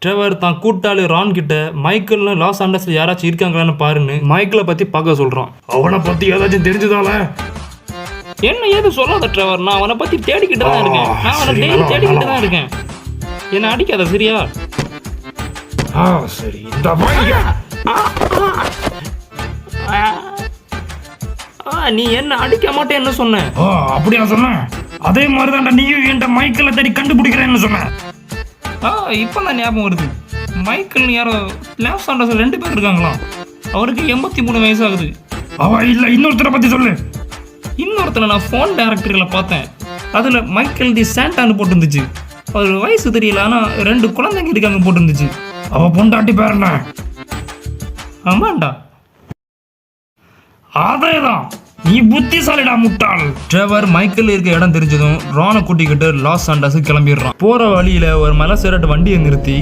Trevor தான் கூட்டாளி Ron கிட்ட மைக்கேல்னு லாஸ் ஆண்டர்ஸ்ல யாராச்சும் இருக்காங்களான்னு பாருன்னு மைக்கேலை பத்தி பார்க்க சொல்றான். அவனை பத்தி ஏதாச்சும் தெரிஞ்சதால? என்ன ஏது சொல்லாத ட்ரெவர், நான் அவனை பத்தி தேடிக்கிட்டு தான் இருக்கேன். நான் அவனை டெய்லி தேடிக்கிட்டு தான் இருக்கேன். என்ன அடிக்காத சரியா? சரி இந்த பையன். நீ என்ன அடிக்க மாட்டேன் என்ன சொன்ன? அப்படியா சொன்னேன்? அதே மாதிரிதான்டா நீயும் என்கிட்ட மைக்கேலை தேடி கண்டுபிடிக்கிறேன்னு சொன்ன. இப்பதான் ஞாபகம் வருது. மைக்கேல் யாரோ லாஸ் ஆண்டர்ஸ்ல 2 பேர் இருக்காங்களாம். அவருக்கு 83 வயசு ஆகுது. இல்ல இன்னொருத்தரை பத்தி சொல்லு. இன்னொருத்தனை நான் ஃபோன் டைரக்டரில் பார்த்தேன். அதில் மைக்கேல் தி சாண்டான்னு போட்டுருந்துச்சு. அவர் வயசு தெரியல, ஆனால் 2 குழந்தைங்க இருக்காங்க போட்டுருந்துச்சு. அவ பொண்டாட்டி பேர் என்ன? ஆமாண்டா, அதேதான். நீ புத்திசாலிடா முட்டாள். ட்ரெவர் மைக்கேல் இருக்க இடம் தெரிஞ்சதும் ரானை கூட்டிக்கிட்டு லாஸ் ஆண்டர்ஸ் கிளம்பிடுறான். போற வழியில ஒரு மலை சேரட்டு வண்டியை நிறுத்தி